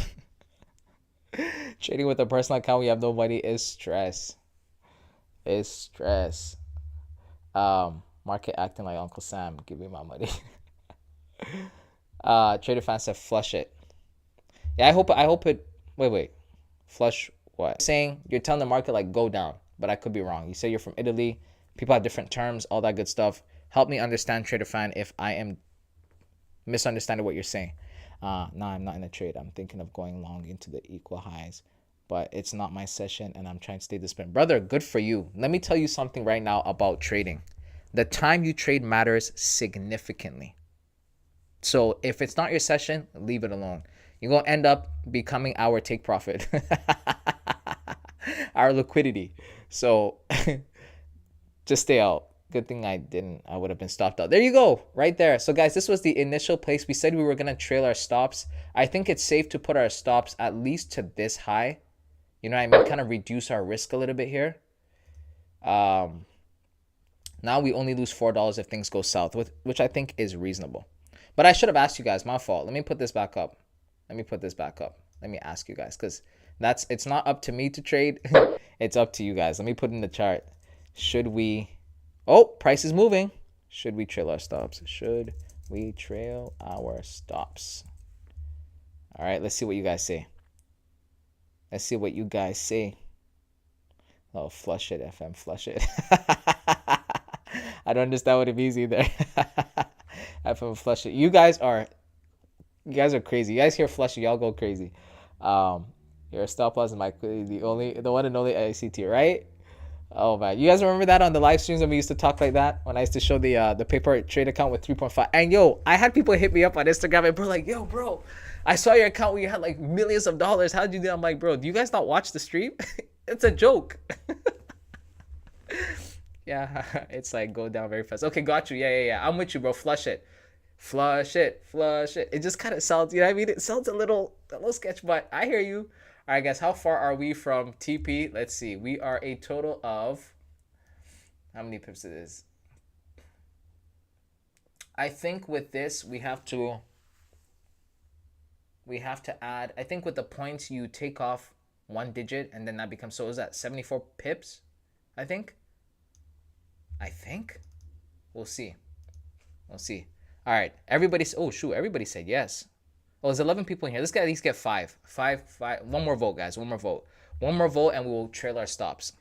Trading with a personal account, we have no money is stress. It's stress. Market acting like Uncle Sam. Give me my money. Trader fans said flush it. Yeah, I hope it. Wait. Flush what? Saying you're telling the market like go down, but I could be wrong. You say you're from Italy. People have different terms, all that good stuff. Help me understand, trader fan, if I am misunderstanding what you're saying. No, I'm not in a trade. I'm thinking of going long into the equal highs, but it's not my session and I'm trying to stay disciplined. Brother, good for you. Let me tell you something right now about trading. The time you trade matters significantly. So if it's not your session, leave it alone. You're going to end up becoming our take profit, our liquidity. So just stay out. Good thing I didn't. I would have been stopped out. There you go. Right there. So guys, this was the initial place. We said we were going to trail our stops. I think it's safe to put our stops at least to this high. You know what I mean? Kind of reduce our risk a little bit here. Now we only lose $4 if things go south, which I think is reasonable. But I should have asked you guys. My fault. Let me put this back up. Let me ask you guys, because it's not up to me to trade. It's up to you guys. Let me put in the chart. Should we... Oh, price is moving. Should we trail our stops? Should we trail our stops? All right, let's see what you guys say. Oh, flush it, FM, flush it. I don't understand what it means either. FM, flush it. You guys are crazy. You guys hear flush it, y'all go crazy. Your stop loss is the one and only ICT, right? Oh man, you guys remember that on the live streams when we used to talk like that? When I used to show the paper trade account with 3.5. And yo, I had people hit me up on Instagram and bro, like, yo, bro, I saw your account where you had like millions of dollars. How'd you do? I'm like, bro, do you guys not watch the stream? It's a joke. Yeah, it's like go down very fast. Okay, got you. Yeah. I'm with you, bro. Flush it. It just kind of sounds, you know what I mean? It sounds a little sketch, but I hear you. All right, guys, how far are we from TP? Let's see. We are a total of, how many pips it is? I think with this, we have to add, I think with the points, you take off one digit, and then that becomes, so is that 74 pips, I think? We'll see. All right, everybody said yes. Oh, there's 11 people in here. This guy at least get five. One more vote, guys. One more vote, and we will trail our stops.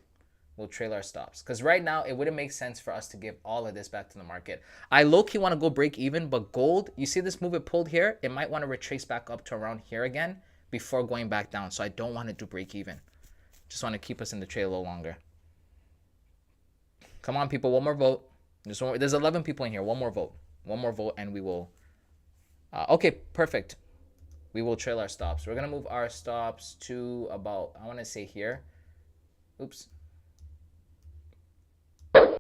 Because right now, it wouldn't make sense for us to give all of this back to the market. I low-key want to go break even, but gold, you see this move it pulled here? It might want to retrace back up to around here again before going back down. So I don't want to do break even. Just want to keep us in the trade a little longer. Come on, people. One more vote. There's 11 people in here. One more vote, and we will... okay, perfect. We will trail our stops. We're going to move our stops to about, I want to say here. Oops. All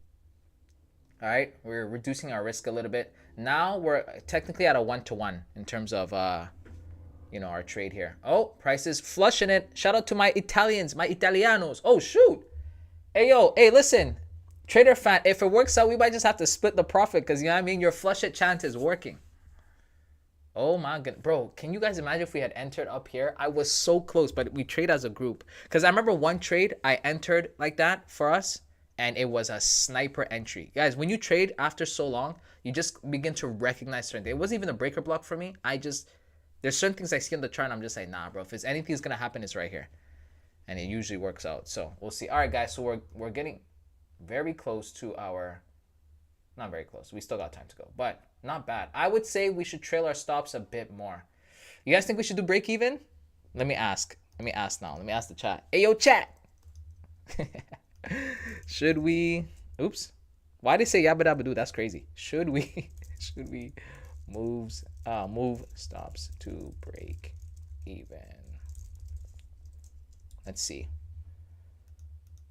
right, we're reducing our risk a little bit. Now we're technically at a 1-to-1 in terms of, our trade here. Oh, price is flushing it. Shout out to my Italians, my Italianos. Oh, shoot. Hey, listen. Trader fan, if it works out, we might just have to split the profit because, you know what I mean? Your flush it chance is working. Oh my god, bro, can you guys imagine if we had entered up here? I was so close, but we trade as a group. Because I remember one trade I entered like that for us, and it was a sniper entry. Guys, when you trade after so long, you just begin to recognize certain things. It wasn't even a breaker block for me. There's certain things I see on the chart, and I'm just like, nah, bro, if anything's going to happen, it's right here. And it usually works out. So we'll see. All right, guys, so we're getting very close to our... Not very close. We still got time to go, but not bad. I would say we should trail our stops a bit more. You guys think we should do break even? Let me ask now. Let me ask the chat. Hey, yo, chat. Should we... Oops. Why did they say yabba dabba do? That's crazy. Should we move stops to break even? Let's see.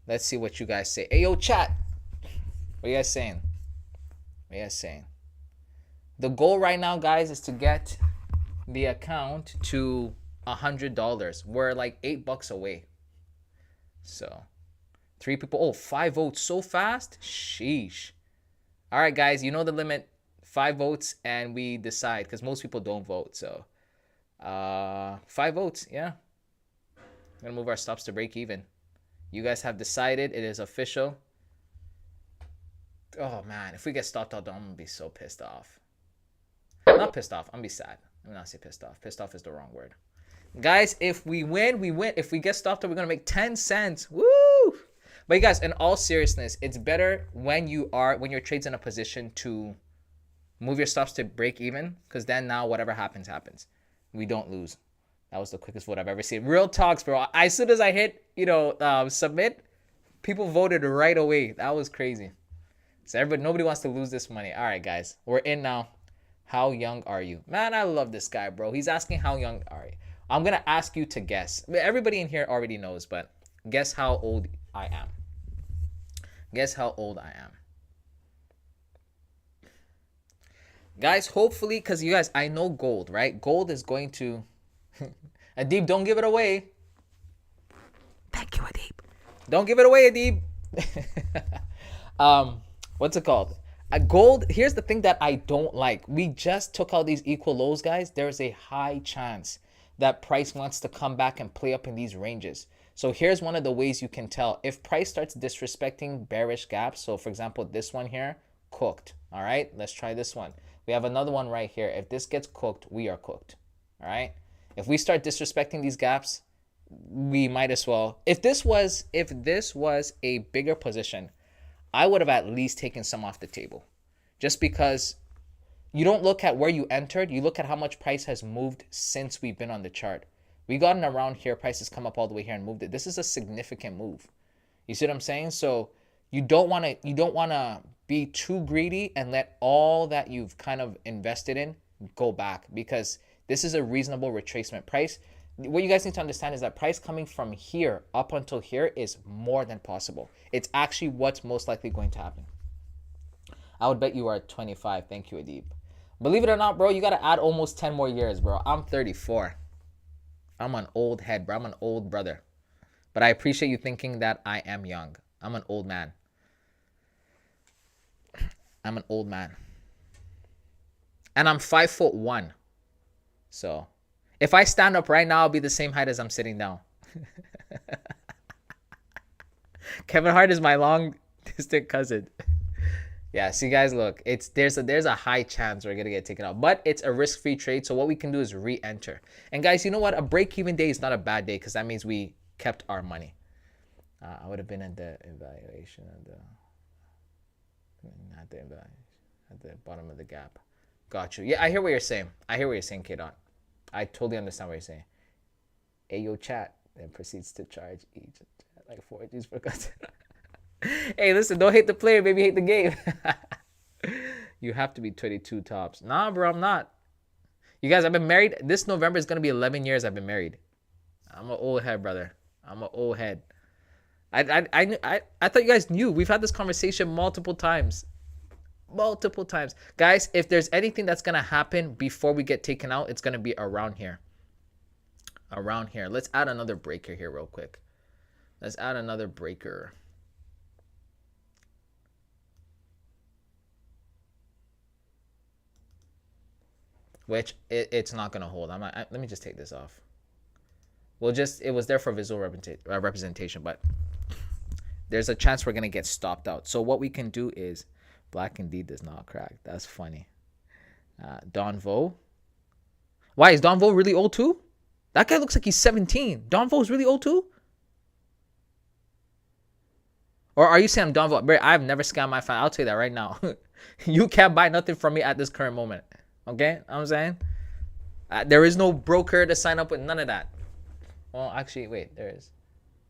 Let's see what you guys say. Hey, yo, chat. What are you guys saying? The goal right now, guys, is to get the account to $100. We're like $8 away. So 3 people. Oh, 5 votes so fast. Sheesh. All right, guys, you know the limit. 5 votes and we decide, because most people don't vote. So 5 votes. Yeah, I'm gonna move our stops to break even. You guys have decided. It is official. Oh man, if we get stopped out, I'm gonna be so pissed off. Not pissed off, I'm gonna be sad. I'm not say pissed off. Pissed off is the wrong word. Guys, if we win, we win. If we get stopped out, we're gonna make 10 cents. Woo! But you guys, in all seriousness, it's better when your trade's in a position to move your stops to break even, because then now whatever happens. We don't lose. That was the quickest vote I've ever seen. Real talks, bro. As soon as I hit, submit, people voted right away. That was crazy. So nobody wants to lose this money. All right, guys, we're in now. How young are you? Man, I love this guy, bro. He's asking how young are you. I'm going to ask you to guess. Everybody in here already knows, but guess how old I am. Guess how old I am. Guys, hopefully, because you guys, I know gold, right? Gold is going to... Adib, don't give it away. Thank you, Adib. Don't give it away, Adib. What's it called? Gold, here's the thing that I don't like. We just took out these equal lows, guys. There's a high chance that price wants to come back and play up in these ranges. So here's one of the ways you can tell. If price starts disrespecting bearish gaps, so for example, this one here, cooked. All right, let's try this one. We have another one right here. If this gets cooked, we are cooked. All right. If we start disrespecting these gaps, we might as well. If this was a bigger position, I would have at least taken some off the table. Just because you don't look at where you entered, you look at how much price has moved since we've been on the chart. We gotten around here, prices come up all the way here and moved it. This is a significant move. You see what I'm saying? So you don't want to be too greedy and let all that you've kind of invested in go back, because this is a reasonable retracement price. What you guys need to understand is that price coming from here up until here is more than possible. It's actually what's most likely going to happen. I would bet you are 25. Thank you, Adib. Believe it or not, bro, you got to add almost 10 more years, bro. I'm 34. I'm an old head, bro. I'm an old brother. But I appreciate you thinking that I am young. I'm an old man. I'm an old man. And I'm 5'1". So if I stand up right now, I'll be the same height as I'm sitting down. Kevin Hart is my long distant cousin. Yeah, see guys, look, there's a high chance we're gonna get taken out, but it's a risk-free trade. So what we can do is re-enter. And guys, you know what? A break-even day is not a bad day because that means we kept our money. I would have been at the evaluation at the bottom of the gap. Got you. Yeah, I hear what you're saying. K-Dot. I totally understand what you're saying. Ayo chat then proceeds to charge each like 4 G's per cut. Hey, listen, don't hate the player, baby, hate the game. You have to be 22 tops. Nah, bro, I'm not. You guys, I've been married. This November is going to be 11 years I've been married. I'm an old head, brother. I'm an old head. I thought you guys knew. We've had this conversation multiple times. Guys, if there's anything that's going to happen before we get taken out, it's going to be around here. Let's add another breaker here real quick. Let's add another breaker. Which it's not going to hold. Let me just take this off. It was there for visual representation, but there's a chance we're going to get stopped out. So what we can do is, Black indeed does not crack. That's funny. Don Vo. Why, is Don Vo really old too? That guy looks like he's 17. Don Vo is really old too? Or are you saying I'm Don Vo? Bro, I've never scammed my fan. I'll tell you that right now. You can't buy nothing from me at this current moment. Okay? You know what I'm saying? There is no broker to sign up with. None of that. Well, actually, wait. There is.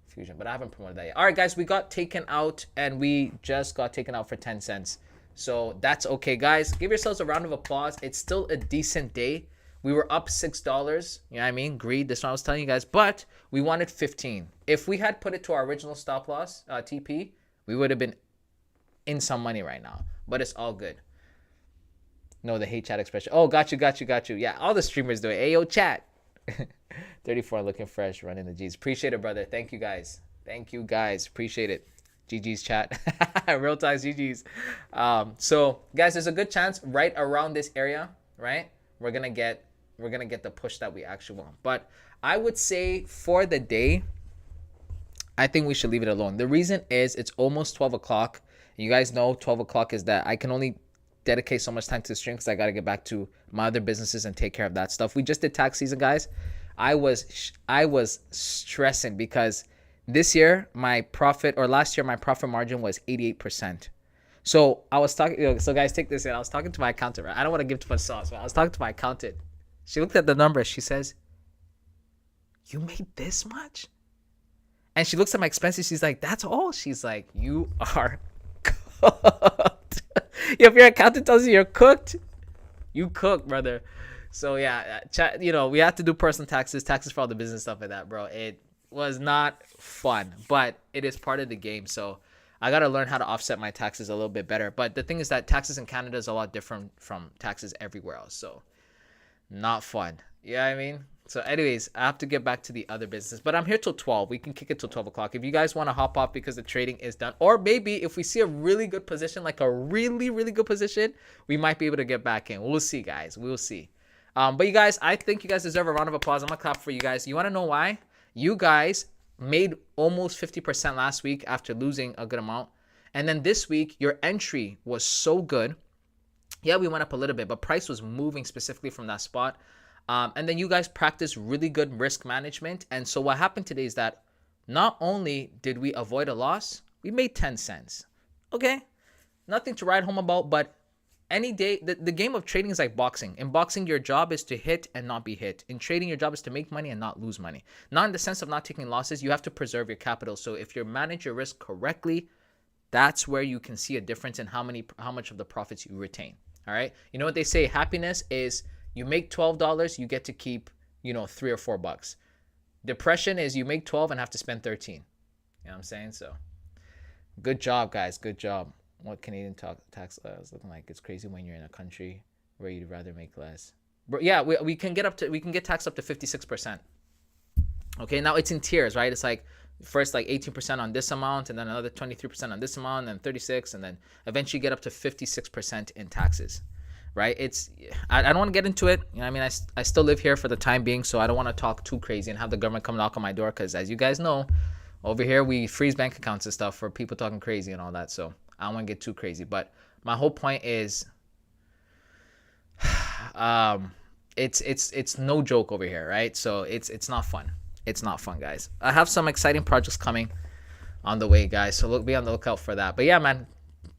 Fusion. But I haven't promoted that yet. All right, guys. We got taken out. And we just got taken out for 10 cents. So that's okay, guys. Give yourselves a round of applause. It's still a decent day. We were up $6. You know what I mean? Greed. That's what I was telling you guys. But we wanted 15. If we had put it to our original stop loss, TP, we would have been in some money right now. But it's all good. No, the hate chat expression. Oh, got you. Yeah, all the streamers do it. Ayo, chat. 34 looking fresh, running the G's. Appreciate it, brother. Thank you, guys. Appreciate it. GG's chat. Real time GG's. So, guys, there's a good chance right around this area, right? We're gonna get the push that we actually want. But I would say for the day, I think we should leave it alone. The reason is it's almost 12 o'clock. You guys know 12 o'clock is that I can only dedicate so much time to the stream because I got to get back to my other businesses and take care of that stuff. We just did tax season, guys. I was stressing because this year my profit, or last year my profit margin was 88%. So I was talking, so guys, take this in. I was talking to my accountant, right? I don't want to give too much sauce, but I was talking to my accountant. She looked at the numbers. She says, "You made this much?" And she looks at my expenses. She's like, "That's all?" She's like, "You are cooked." If your accountant tells you you're cooked, you cook, brother. So yeah, we have to do personal taxes for all the business stuff like that, bro. It was not fun, but it is part of the game. So I got to learn how to offset my taxes a little bit better. But the thing is that taxes in Canada is a lot different from taxes everywhere else. So not fun. Yeah, I mean. So anyways, I have to get back to the other business. But I'm here till 12. We can kick it till 12 o'clock. If you guys want to hop off because the trading is done. Or maybe if we see a really good position, like a really, really good position, we might be able to get back in. We'll see, guys. We'll see. But you guys, I think you guys deserve a round of applause. I'm going to clap for you guys. You want to know why? You guys made almost 50% last week after losing a good amount. And then this week, your entry was so good. Yeah, we went up a little bit, but price was moving specifically from that spot. And then you guys practice really good risk management. And so what happened today is that not only did we avoid a loss, we made 10 cents. Okay, nothing to write home about, but any day, the game of trading is like boxing. In boxing, your job is to hit and not be hit. In trading, your job is to make money and not lose money. Not in the sense of not taking losses. You have to preserve your capital. So if you manage your risk correctly, that's where you can see a difference in how much of the profits you retain. All right. You know what they say? Happiness is you make $12, you get to keep, $3 or $4. Depression is you make 12 and have to spend 13. You know what I'm saying? So good job, guys. Good job. What Canadian tax is looking like? It's crazy when you're in a country where you'd rather make less. But yeah, we can get taxed up to 56%. Okay, now it's in tiers, right? It's like first like 18% on this amount, and then another 23% on this amount, and 36, and then eventually get up to 56% in taxes. Right? I don't want to get into it. I mean, I still live here for the time being, so I don't want to talk too crazy and have the government come knock on my door, because as you guys know, over here we freeze bank accounts and stuff for people talking crazy and all that. So I don't want to get too crazy. But my whole point is, it's no joke over here, right? So it's not fun. It's not fun, guys. I have some exciting projects coming on the way, guys. So be on the lookout for that. But yeah, man,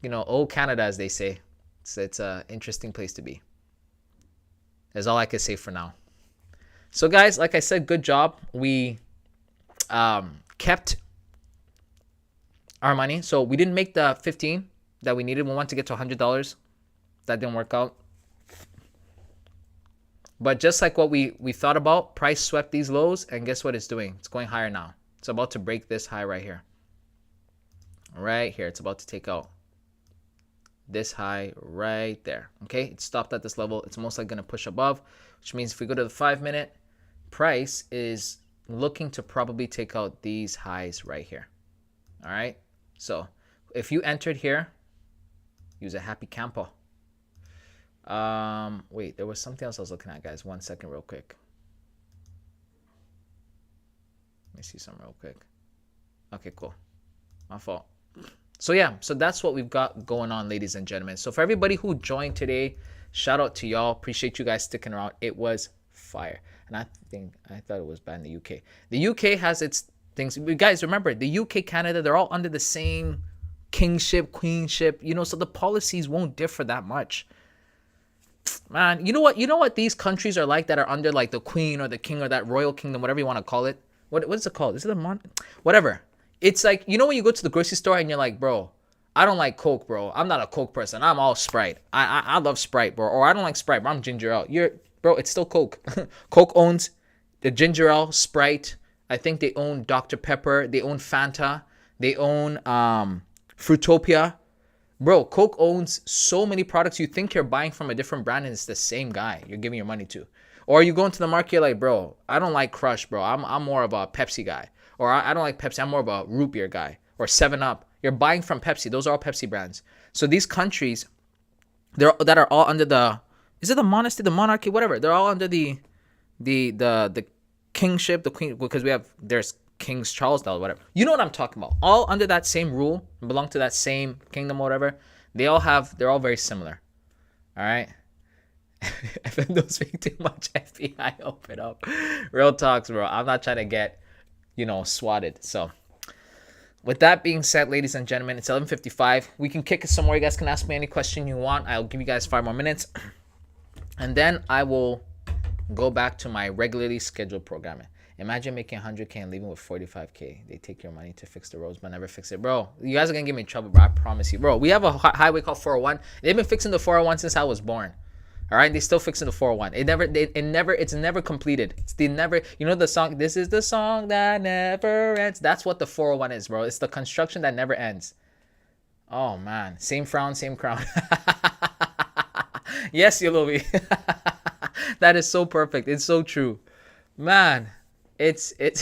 old Canada, as they say. It's an interesting place to be. That's all I can say for now. So guys, like I said, good job. We kept our money. So we didn't make the 15 that we needed. We wanted to get to $100. That didn't work out. But just like what we thought about, price swept these lows, and guess what it's doing? It's going higher now. It's about to break this high right here. Right here. It's about to take out this high right there. Okay, it stopped at this level. It's most likely going to push above, which means if we go to the 5-minute, price is looking to probably take out these highs right here. All right, so if you entered here, use a happy campo. Wait, there was something else I was looking at, guys. 1 second real quick. Let me see something real quick. Okay, cool. My fault. So yeah, so that's what we've got going on, ladies and gentlemen. So for everybody who joined today, shout out to y'all. Appreciate you guys sticking around. It was fire. And I thought it was bad in the UK. The UK has its things. You guys remember, the UK, Canada, they're all under the same kingship, queenship, so the policies won't differ that much. Man, you know what these countries are like that are under like the queen or the king or that royal kingdom, whatever you want to call it. What is it called? Is it whatever. It's like, when you go to the grocery store and you're like, bro, I don't like Coke, bro. I'm not a Coke person. I'm all Sprite. I love Sprite, bro. Or I don't like Sprite, bro. I'm ginger ale. Bro, it's still Coke. Coke owns the ginger ale, Sprite. I think they own Dr. Pepper. They own Fanta. They own Fruitopia. Bro, Coke owns so many products. You think you're buying from a different brand and it's the same guy you're giving your money to. Or you go into the market, you're like, bro, I don't like Crush, bro. I'm more of a Pepsi guy. Or I don't like Pepsi. I'm more of a root beer guy. Or 7-Up. You're buying from Pepsi. Those are all Pepsi brands. So these countries, that are all under the, is it the monarchy, whatever. They're all under the kingship, the queen, because there's King's Charles now, whatever. You know what I'm talking about. All under that same rule, belong to that same kingdom, whatever. They're all very similar. All right. If I don't speak too much, FBI, open up. Real talks, bro. I'm not trying to get swatted. So with that being said, ladies and gentlemen, it's 11:55. We can kick it somewhere. You guys can ask me any question you want. I'll give you guys 5 more minutes, and then I will go back to my regularly scheduled programming. Imagine making 100K and leaving with 45K. They take your money to fix the roads, but never fix it. Bro, you guys are going to get me in trouble, bro. I promise you. Bro, we have a highway called 401. They've been fixing the 401 since I was born. All right, they still fixing the 401. It's never completed. You know the song, this is the song that never ends. That's what the 401 is, bro. It's the construction that never ends. Oh, man. Same frown, same crown. Yes, Yolobi. That is so perfect. It's so true. Man, it's it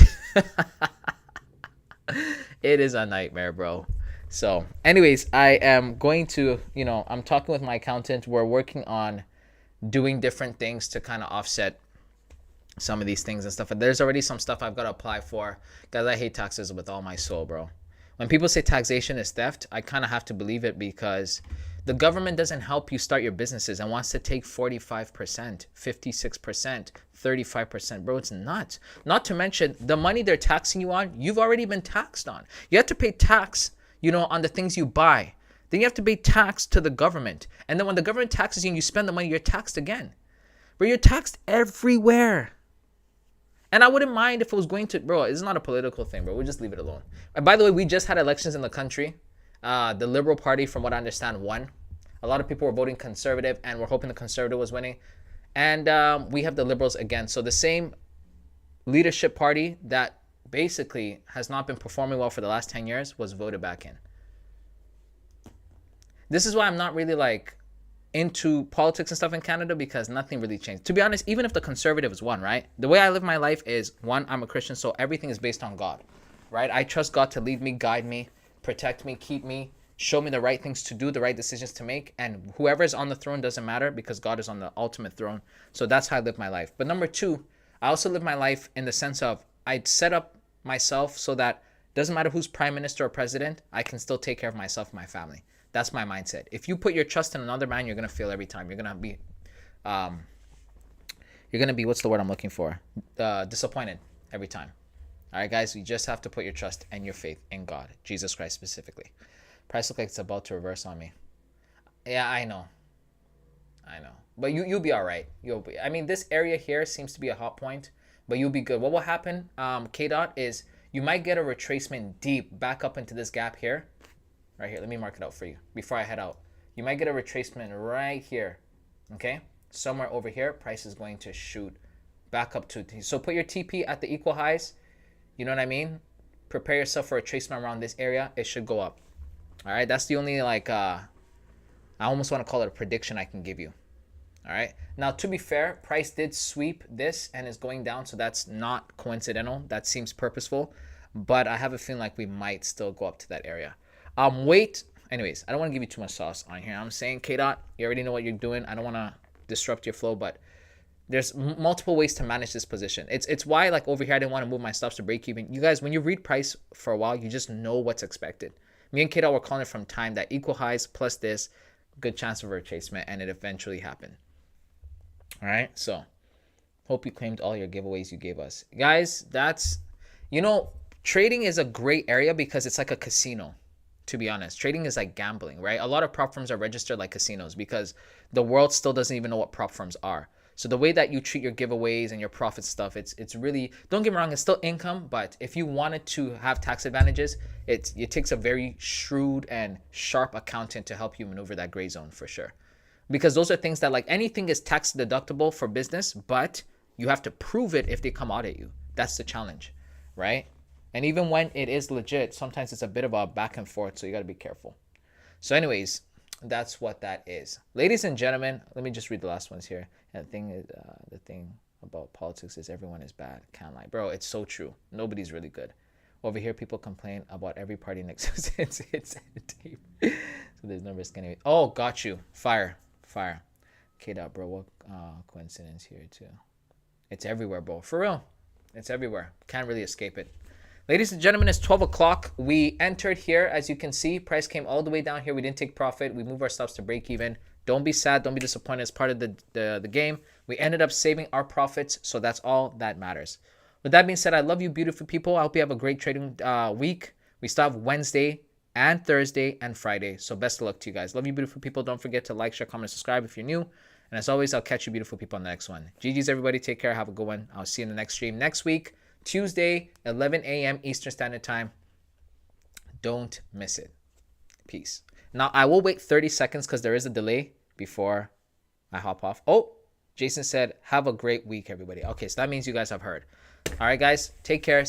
is a nightmare, bro. So, anyways, I am going to, I'm talking with my accountant. We're working on doing different things to kind of offset some of these things and stuff. And there's already some stuff I've got to apply for. Guys, I hate taxes with all my soul, bro. When people say taxation is theft, I kind of have to believe it, because the government doesn't help you start your businesses and wants to take 45%, 56%, 35%. Bro, it's nuts. Not to mention the money they're taxing you on, you've already been taxed on. You have to pay tax, on the things you buy. Then you have to pay tax to the government. And then when the government taxes you and you spend the money, you're taxed again. But you're taxed everywhere. And I wouldn't mind if it was going to, bro, it's not a political thing, bro. We'll just leave it alone. And by the way, we just had elections in the country. The Liberal Party, from what I understand, won. A lot of people were voting conservative, and we're hoping the conservative was winning. And we have the Liberals again. So the same leadership party that basically has not been performing well for the last 10 years was voted back in. This is why I'm not really into politics and stuff in Canada, because nothing really changed. To be honest, even if the conservatives won, right? The way I live my life is, one, I'm a Christian, so everything is based on God, right? I trust God to lead me, guide me, protect me, keep me, show me the right things to do, the right decisions to make. And whoever is on the throne doesn't matter, because God is on the ultimate throne. So that's how I live my life. But number two, I also live my life in the sense of I'd set up myself so that doesn't matter who's prime minister or president, I can still take care of myself and my family. That's my mindset. If you put your trust in another man, you're going to fail every time. You're going to be, what's the word I'm looking for? Disappointed every time. All right, guys, you just have to put your trust and your faith in God, Jesus Christ specifically. Price looks like it's about to reverse on me. Yeah, I know. But you'll be all right. This area here seems to be a hot point, but you'll be good. What will happen, K-Dot, is you might get a retracement deep back up into this gap here. Right here. Let me mark it out for you before I head out. You might get a retracement right here. Okay? Somewhere over here, price is going to shoot back up to. So put your TP at the equal highs. You know what I mean? Prepare yourself for a retracement around this area. It should go up. All right? That's the only, I almost want to call it a prediction I can give you. All right? Now, to be fair, price did sweep this and is going down. So that's not coincidental. That seems purposeful. But I have a feeling like we might still go up to that area. Wait. Anyways, I don't want to give you too much sauce on here. I'm saying, K-Dot, you already know what you're doing. I don't want to disrupt your flow, but there's multiple ways to manage this position. It's why, over here, I didn't want to move my stops to break even. You guys, when you read price for a while, you just know what's expected. Me and K-Dot were calling it from time that equal highs plus this, good chance of a retracement, and it eventually happened. All right, so hope you claimed all your giveaways you gave us. Guys, that's, trading is a great area because it's like a casino. To be honest, trading is like gambling, right? A lot of prop firms are registered like casinos because the world still doesn't even know what prop firms are. So the way that you treat your giveaways and your profit stuff, it's really, don't get me wrong, it's still income, but if you wanted to have tax advantages, it takes a very shrewd and sharp accountant to help you maneuver that gray zone for sure. Because those are things that anything is tax deductible for business, but you have to prove it if they come audit you. That's the challenge, right? And even when it is legit, sometimes it's a bit of a back and forth, so you got to be careful. So anyways, that's what that is. Ladies and gentlemen, let me just read the last ones here. And the thing about politics is everyone is bad. Can't lie. Bro, it's so true. Nobody's really good. Over here, people complain about every party next to it's tape. So there's no risk anyway. Oh, got you. Fire. K-Dot, bro, what coincidence here too. It's everywhere, bro. For real. It's everywhere. Can't really escape it. Ladies and gentlemen, it's 12 o'clock. We entered here. As you can see, price came all the way down here. We didn't take profit. We moved our stops to break even. Don't be sad. Don't be disappointed. It's part of the game. We ended up saving our profits, so that's all that matters. With that being said, I love you, beautiful people. I hope you have a great trading week. We still have Wednesday and Thursday and Friday, so best of luck to you guys. Love you, beautiful people. Don't forget to like, share, comment, subscribe if you're new. And as always, I'll catch you beautiful people on the next one. GG's, everybody. Take care. Have a good one. I'll see you in the next stream next week, Tuesday, 11 a.m. Eastern Standard Time. Don't miss it. Peace. Now, I will wait 30 seconds because there is a delay before I hop off. Oh, Jason said, have a great week, everybody. Okay, so that means you guys have heard. All right, guys. Take care.